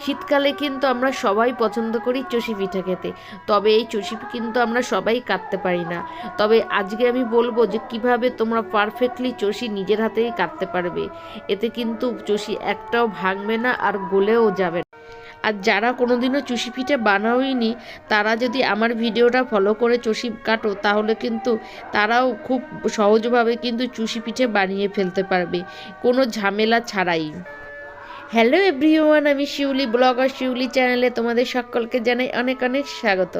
শীতকালে কিন্তু আমরা সবাই পছন্দ করি চষি পিঠা খেতে, তবে এই চষি কিন্তু আমরা সবাই কাটতে পারি না। তবে আজকে আমি বলবো যে কিভাবে তোমরা পারফেক্টলি চষি নিজের হাতেই কাটতে পারবে। এতে কিন্তু চষি একটাও ভাঙবে না আর গলেও যাবে না। আর যারা কোনোদিনও চষি পিঠে বানাওইনি তারা যদি আমার ভিডিওটা ফলো করে চষি কাটো তাহলে কিন্তু তারাও খুব সহজভাবে কিন্তু চষি পিঠে বানিয়ে ফেলতে পারবে, কোনো ঝামেলা ছাড়াই। হ্যালো এভরিওয়ান, আমি শিউলি ব্লগার শিউলি চ্যানেলে তোমাদের সকলকে জানাই অনেক অনেক স্বাগত।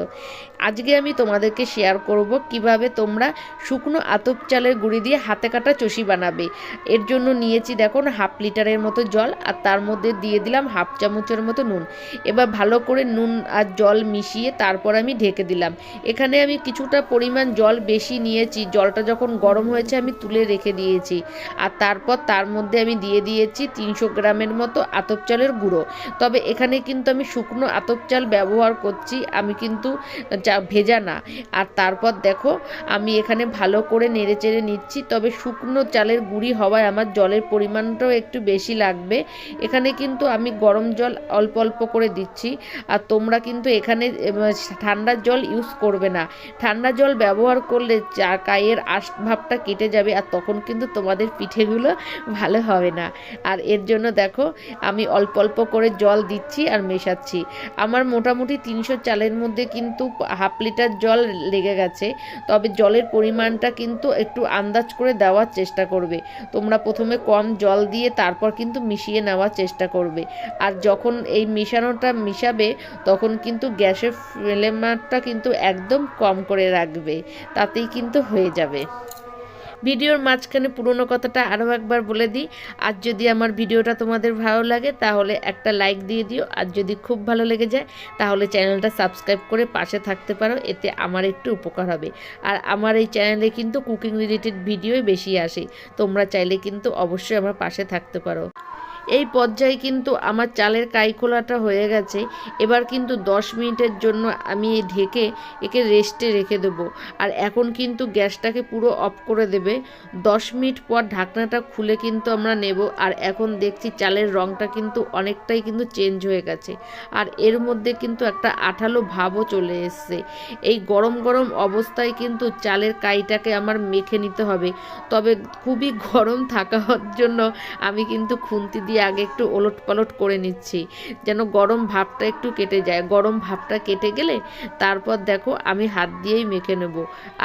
আজকে আমি তোমাদেরকে শেয়ার করব কিভাবে তোমরা শুকনো আতপ চালের গুঁড়ি দিয়ে হাতে কাটা চষি বানাবে। এর জন্য নিয়েছি দেখো 1/2 লিটারের মতো জল, আর তার মধ্যে দিয়ে দিলাম 1/2 চামচের মতো নুন। এবার ভালো করে নুন আর জল মিশিয়ে তারপর আমি ঢেকে দিলাম। এখানে আমি কিছুটা পরিমাণ জল বেশি নিয়েছি, জলটা যখন গরম হয়েছে আমি তুলে রেখে দিয়েছি। আর তারপর তার মধ্যে আমি দিয়ে দিয়েছি 300 গ্রামের মতো আতপ চালের গুঁড়ো। তবে এখানে কিন্তু আমি শুকনো আতপ চাল ব্যবহার করছি, আমি কিন্তু ভেজা না। আর তারপর দেখো আমি এখানে ভালো করে নেড়ে চেড়ে নিচ্ছি। তবে শুকনো চালের গুঁড়ি হওয়ায় আমার জলের পরিমাণটাও একটু বেশি লাগবে। এখানে কিন্তু আমি গরম জল অল্প অল্প করে দিচ্ছি। আর তোমরা কিন্তু এখানে ঠান্ডা জল ইউজ করবে না। ঠান্ডা জল ব্যবহার করলে গায়ের আঁশ ভাবটা কেটে যাবে, আর তখন কিন্তু তোমাদের পিঠেগুলো ভালো হবে না। আর এর জন্য দেখো আমি অল্প অল্প করে জল দিচ্ছি আর মেশাচ্ছি। আমার মোটামুটি 300 চালের মধ্যে কিন্তু 1/2 লিটার জল লেগে গেছে। তবে জলের পরিমাণটা কিন্তু একটু আন্দাজ করে দেওয়ার চেষ্টা করবে। তোমরা প্রথমে কম জল দিয়ে তারপর কিন্তু মিশিয়ে নেওয়ার চেষ্টা করবে। আর যখন এই মেশানোটা মিশাবে তখন কিন্তু গ্যাসের ফ্লেমটা কিন্তু একদম কম করে রাখবে, তাতেই কিন্তু হয়ে যাবে। ভিডিওর মাঝখানে পুরনো কথাটা আরও একবার বলে দিই, আর যদি আমার ভিডিওটা তোমাদের ভালো লাগে তাহলে একটা লাইক দিয়ে দিও। আর যদি খুব ভালো লেগে যায় তাহলে চ্যানেলটা সাবস্ক্রাইব করে পাশে থাকতে পারো, এতে আমার একটু উপকার হবে। আর আমার এই চ্যানেলে কিন্তু কুকিং রিলেটেড ভিডিওই বেশি আসে, তোমরা চাইলে কিন্তু অবশ্যই আমার পাশে থাকতে পারো। এই পর্যায়ে কিন্তু আমার চালের কাইখোলাটা হয়ে গেছে। এবার কিন্তু 10 মিনিটের জন্য আমি ঢেকে একে রেস্টে রেখে দেবো। আর এখন কিন্তু গ্যাসটাকে পুরো অফ করে দেবে। 10 মিনিট পর ঢাকনাটা খুলে কিন্তু আমরা নেব। আর এখন দেখছি চালের রঙটা কিন্তু অনেকটাই কিন্তু চেঞ্জ হয়ে গেছে, আর এর মধ্যে কিন্তু একটা আঠালো ভাবও চলে এসছে। এই গরম গরম অবস্থায় কিন্তু চালের কাইটাকে আমার মেখে নিতে হবে। তবে খুবই গরম থাকার জন্য আমি কিন্তু খুন্তি দিয়ে আগে একটু ওলট পালট করে নিচ্ছি, যেন গরম ভাবটা একটু কেটে যায়। গরম ভাবটা কেটে গেলে তারপর দেখো আমি হাত দিয়েই মেখে নেব।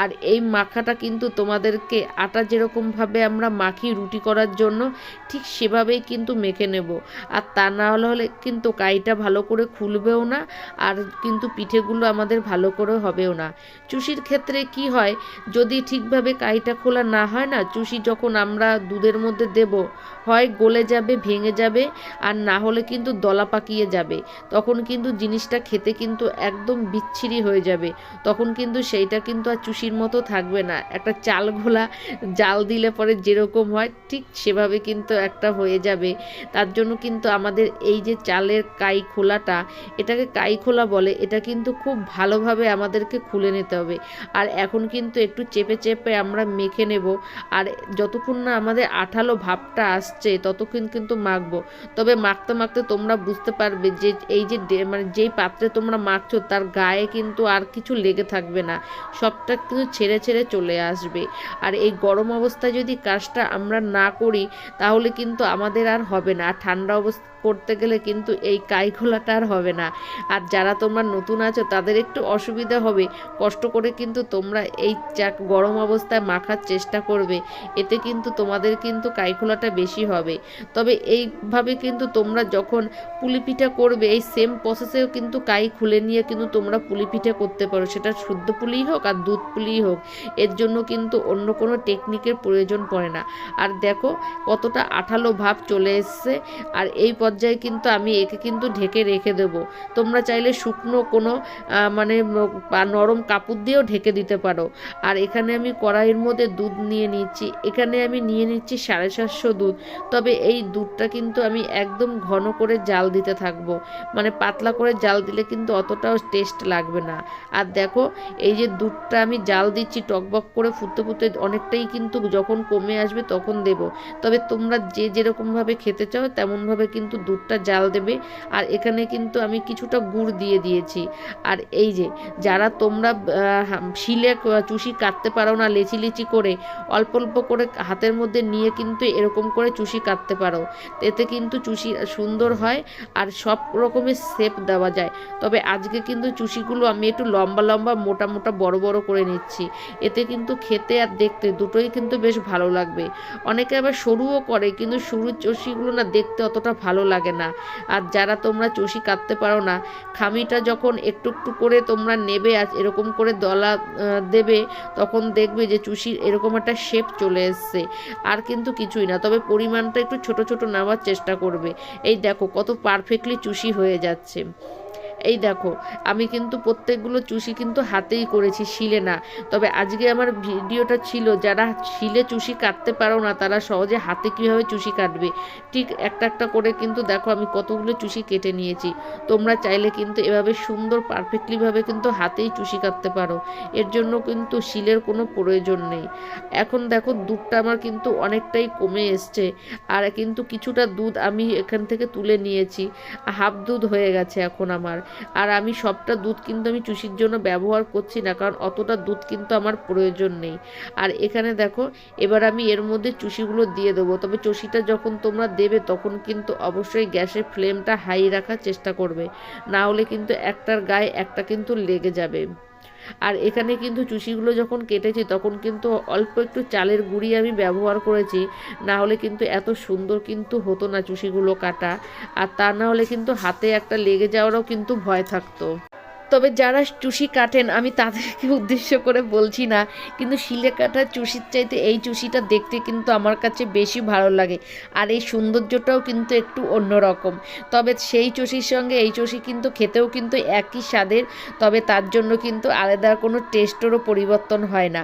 আর এই মাখাটা কিন্তু তোমাদেরকে আটা যেরকমভাবে আমরা মাখি রুটি করার জন্য ঠিক সেভাবেই কিন্তু মেখে নেব। আর তা না হলে কিন্তু কাইটা ভালো করে খুলবেও না, আর কিন্তু পিঠেগুলো আমাদের ভালো করে হবেও না। চুষির ক্ষেত্রে কি হয়, যদি ঠিকভাবে কাইটা খোলা না হয় না, চুষি যখন আমরা দুধের মধ্যে দেব হয় গলে যাবে, ভেঙে যাবে, আর না হলে কিন্তু দলা পাকিয়ে যাবে। তখন কিন্তু জিনিসটা খেতে কিন্তু একদম বিচ্ছিরি হয়ে যাবে। তখন কিন্তু সেইটা কিন্তু আর চুষির মতো থাকবে না। একটা চাল ঘোলা জাল দিলে পরে যেরকম হয় ঠিক সেভাবে কিন্তু একটা হয়ে যাবে। তার জন্য কিন্তু আমাদের এই যে চালের কাই খোলাটা, এটাকে কাই খোলা বলে, এটা কিন্তু খুব ভালোভাবে আমাদেরকে খুলে নিতে হবে। আর এখন কিন্তু একটু চেপে চেপে আমরা মেখে নেব। আর যতক্ষণ না আমাদের আঠালো ভাবটা আসছে ততক্ষণ কিন্তু মাখবো। তবে মাখতে মাখতে তোমরা বুঝতে পারবে যে এই যে মানে যেই পাত্রে তোমরা মাখছো তার গায়ে কিন্তু আর কিছু লেগে থাকবে না, সবটা কিন্তু ছেড়ে ছেড়ে চলে আসবে। আর এই গরম অবস্থায় যদি কাজটা আমরা না করি তাহলে কিন্তু আমাদের আর হবে না। আর ঠান্ডা অবস্থা করতে গেলে কিন্তু এই কাইখোলাটা আর হবে না। আর যারা তোমরা নতুন আছো তাদের একটু অসুবিধা হবে, কষ্ট করে কিন্তু তোমরা এই গরম অবস্থায় মাখার চেষ্টা করবে, এতে কিন্তু তোমাদের কিন্তু কাইখোলাটা বেশি হবে। তবে এইভাবে কিন্তু তোমরা যখন পুলি পিঠা করবে এই সেম প্রসেসেও কিন্তু কাই খুলে নিয়ে কিন্তু তোমরা পুলি পিঠা করতে পারো, সেটা শুদ্ধ পুলিই হোক আর দুধ পুলিই হোক। এর জন্য কিন্তু অন্য কোনো টেকনিকের প্রয়োজন পড়ে না। আর দেখো কতটা আঠালো ভাব চলে এসছে। আর এই পর্যায়ে কিন্তু আমি একে কিন্তু ঢেকে রেখে দেব। তোমরা চাইলে শুকনো কোনো মানে নরম কাপড় দিয়েও ঢেকে দিতে পারো। আর এখানে আমি কড়াইয়ের মধ্যে দুধ নিয়ে নিচ্ছি। এখানে আমি নিয়ে নিচ্ছি 750 দুধ। তবে এই দুধটা কিন্তু আমি একদম ঘন করে জাল দিতে থাকবো, মানে পাতলা করে জাল দিলে কিন্তু অতটাও টেস্ট লাগবে না। আর দেখো এই যে দুধটা আমি জাল দিচ্ছি টকবক করে ফুটতে ফুটতে অনেকটাই কিন্তু যখন কমে আসবে তখন দেব। তবে তোমরা যে যেরকমভাবে খেতে চাও তেমনভাবে কিন্তু দুধটা জাল দেবে। আর এখানে কিন্তু আমি কিছুটা গুড় দিয়ে দিয়েছি। আর এই যে যারা তোমরা শিলে চুষি কাটতে পারো না, লেচি লেচি করে অল্প অল্প করে হাতের মধ্যে নিয়ে কিন্তু এরকম করে চুষি কাটতে পারো, এতে কিন্তু চুষি সুন্দর হয় আর সব রকমের শেপ দেওয়া যায়। তবে আজকে কিন্তু চুষিগুলো আমি একটু লম্বা লম্বা মোটা মোটা বড় বড় করে নিচ্ছি, এতে কিন্তু খেতে আর দেখতে দুটোই কিন্তু বেশ ভালো লাগবে। অনেকে আবার সরুও করে, কিন্তু সরু চুষিগুলো না দেখতে অতটা ভালো লাগে না। আর যারা তোমরা চুষি কাটতে পারো না, খামিটা যখন একটু একটু করে তোমরা নেবে আর এরকম করে দলা দেবে, তখন দেখবে যে চুষির এরকম একটা শেপ চলে এসছে। আর কিন্তু কিছুই না, তবে পরিমাণটা একটু ছোট ছোট নেওয়ার চেষ্টা করবে। এই দেখো কত পারফেক্টলি চুষি হয়ে যাচ্ছে। এই দেখো আমি কিন্তু প্রত্যেকগুলো চুষি কিন্তু হাতেই করেছি, শিলে না। তবে আজকে আমার ভিডিওটা ছিল যারা শিলে চুষি কাটতে পারো না তারা সহজে হাতে কীভাবে চুষি কাটবে, ঠিক একটা একটা করে কিন্তু দেখো আমি কতগুলো চুষি কেটে নিয়েছি। তোমরা চাইলে কিন্তু এভাবে সুন্দর পারফেক্টলিভাবে কিন্তু হাতেই চুষি কাটতে পারো, এর জন্য কিন্তু শিলের কোনো প্রয়োজন নেই। এখন দেখো দুধটা আমার কিন্তু অনেকটাই কমে এসছে, আর কিন্তু কিছুটা দুধ আমি এখান থেকে তুলে নিয়েছি, হাফ দুধ হয়ে গেছে এখন আমার। আর আমি সবটা দুধ কিন্তু আমি চুষির জন্য ব্যবহার করছি না, কারণ অতটা দুধ কিন্তু আমার প্রয়োজন নেই। আর এখানে দেখো এবার আমি এর মধ্যে চুষিগুলো দিয়ে দেবো। তবে চুষিটা যখন তোমরা দেবে তখন কিন্তু অবশ্যই গ্যাসের ফ্লেমটা হাই রাখার চেষ্টা করবে, না হলে কিন্তু একটার গায়ে একটা কিন্তু লেগে যাবে। আর এখানে কিন্তু চুষিগুলো যখন কেটেছি তখন কিন্তু অল্প একটু চালের গুঁড়ি আমি ব্যবহার করেছি, না হলে কিন্তু এত সুন্দর কিন্তু হতো না চুষিগুলো কাটা। আর তা না হলে কিন্তু হাতে একটা লেগে যাওয়ারও কিন্তু ভয় থাকতো। তবে যারা চুষি কাটেন আমি তাদেরকে উদ্দেশ্য করে বলছি না, কিন্তু শিলে কাটা চুষির চাইতে এই চুষিটা দেখতে কিন্তু আমার কাছে বেশি ভালো লাগে। আর এই সৌন্দর্যটাও কিন্তু একটু অন্যরকম। তবে সেই চুষির সঙ্গে এই চুষি কিন্তু খেতেও কিন্তু একই স্বাদের, তবে তার জন্য কিন্তু আলাদা কোনো টেস্টেরও পরিবর্তন হয় না।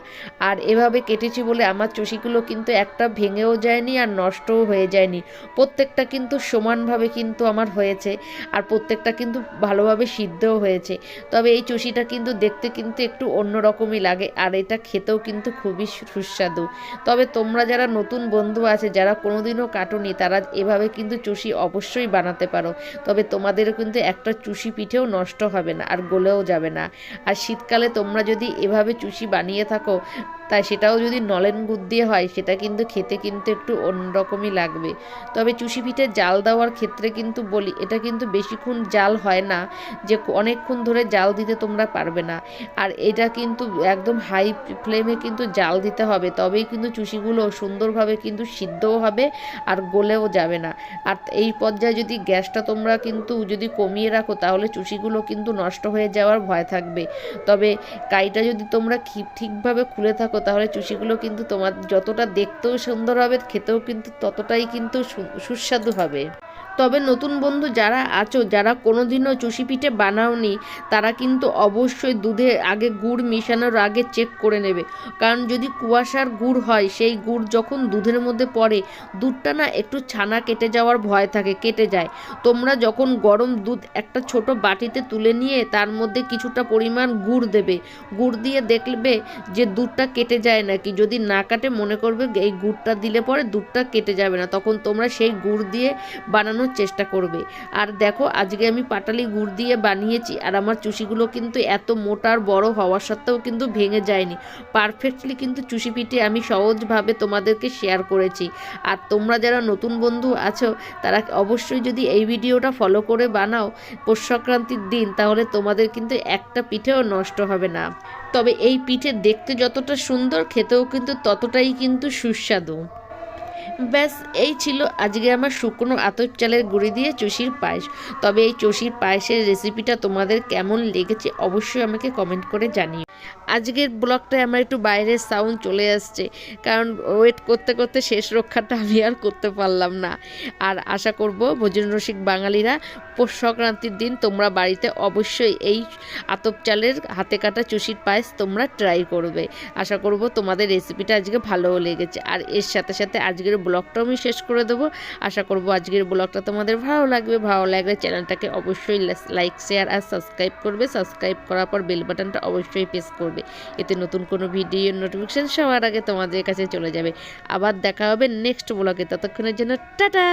আর এভাবে কেটেছি বলে আমার চুষিগুলো কিন্তু একটা ভেঙেও যায়নি আর নষ্টও হয়ে যায়নি, প্রত্যেকটা কিন্তু সমানভাবে কিন্তু আমার হয়েছে, আর প্রত্যেকটা কিন্তু ভালোভাবে সিদ্ধও হয়েছে। তবে এই চুষিটা কিন্তু দেখতে কিন্তু একটু অন্যরকমই লাগে, আর এটা খেতেও কিন্তু খুবই সুস্বাদু। তবে তোমরা যারা নতুন বন্ধু আছে যারা কোনোদিনও কাটোনি, তারা এভাবে কিন্তু চুষি অবশ্যই বানাতে পারো। তবে তোমাদেরও কিন্তু একটা চুষি পিঠেও নষ্ট হবে না আর গলেও যাবে না। আর শীতকালে তোমরা যদি এভাবে চুষি বানিয়ে থাকো, তাই সেটাও যদি নলেন গুড় দিয়ে হয় সেটা কিন্তু খেতে কিন্তু একটু অন্যরকমই লাগবে। তবে চুষি পিঠে জাল দেওয়ার ক্ষেত্রে কিন্তু বলি, এটা কিন্তু বেশিক্ষণ জাল হয় না, যে অনেকক্ষণ ধরে জাল দিতে তোমরা পারবে না। আর এটা কিন্তু একদম হাই ফ্লেমে কিন্তু জাল দিতে হবে, তবেই কিন্তু চুষিগুলো সুন্দরভাবে কিন্তু সিদ্ধও হবে আর গলেও যাবে না। আর এই পর্যায়ে যদি গ্যাসটা তোমরা কিন্তু যদি কমিয়ে রাখো, তাহলে চুষিগুলো কিন্তু নষ্ট হয়ে যাওয়ার ভয় থাকবে। তবে কাইটা যদি তোমরা ঠিকভাবে খুলে থাকো, তাহলে চুষিগুলো কিন্তু তোমার যতটা দেখতেও সুন্দর হবে, খেতেও কিন্তু ততটাই কিন্তু সুস্বাদু হবে। তবে নতুন বন্ধু যারা আছো, যারা কোনোদিনও চুষি পিঠে বানাওনি, তারা কিন্তু অবশ্যই দুধে আগে গুড় মিশানোর আগে চেক করে নেবে। কারণ যদি কুয়াশার গুড় হয়, সেই গুড় যখন দুধের মধ্যে পড়ে, দুধটা না একটু ছানা কেটে যাওয়ার ভয় থাকে, কেটে যায়। তোমরা যখন গরম দুধ একটা ছোট বাটিতে তুলে নিয়ে তার মধ্যে কিছুটা পরিমাণ গুড় দেবে, গুড় দিয়ে দেখবে যে দুধটা কেটে যায় নাকি। যদি না কাটে মনে করবে এই গুড়টা দিলে পরে দুধটা কেটে যাবে না, তখন তোমরা সেই গুড় দিয়ে বানানোর চেষ্টা করবে। আর দেখো আজকে আমি পাটালি গুড় দিয়ে বানিয়েছি, আর আমার চুষিগুলো কিন্তু এত মোটা আর বড় হওয়া সত্ত্বেও কিন্তু ভেঙে যায়নি। পারফেক্টলি কিন্তু চুষি পিঠে আমি সহজভাবে তোমাদেরকে শেয়ার করেছি। আর তোমরা যারা নতুন বন্ধু আছো, তারা অবশ্যই যদি এই ভিডিওটা ফলো করে বানাও পৌষ সংক্রান্তির দিন, তাহলে তোমাদের কিন্তু একটা পিঠেও নষ্ট হবে না। তবে এই পিঠে দেখতে যতটা সুন্দর, খেতেও কিন্তু ততটাই কিন্তু সুস্বাদু। ব্যাস এই ছিল আজকে আমার শুকনো আতপ চালের গুঁড়ি দিয়ে চুষির পায়েস। তবে এই চুষির পায়েসের রেসিপিটা তোমাদের কেমন লেগেছে অবশ্যই আমাকে কমেন্ট করে জানিও। আজকের ব্লগটায় আমার একটু বাইরের সাউন্ড চলে আসছে, কারণ ওয়েট করতে করতে শেষ রক্ষাটা আমি আর করতে পারলাম না। আর আশা করব ভোজন রসিক বাঙালিরা পৌষ সংক্রান্তির দিন তোমরা বাড়িতে অবশ্যই এই আতপ চালের হাতে কাটা চুষির পায়েস তোমরা ট্রাই করবে। আশা করব তোমাদের রেসিপিটা আজকে ভালোও লেগেছে। আর এর সাথে সাথে আজকের ব্লগটাও আমি শেষ করে দেবো। আশা করব আজকের ব্লগটা তোমাদের ভালো লাগবে। ভালো লাগলে চ্যানেলটাকে অবশ্যই লাইক, শেয়ার আর সাবস্ক্রাইব করবে। সাবস্ক্রাইব করার পর বেল বাটনটা অবশ্যই প্রেস করবে, এতে নতুন কোনো ভিডিও নোটিফিকেশন সবার আগে তোমাদের কাছে চলে যাবে। আবার দেখা হবে নেক্সট ব্লগে, ততক্ষণের জন্য টাটা।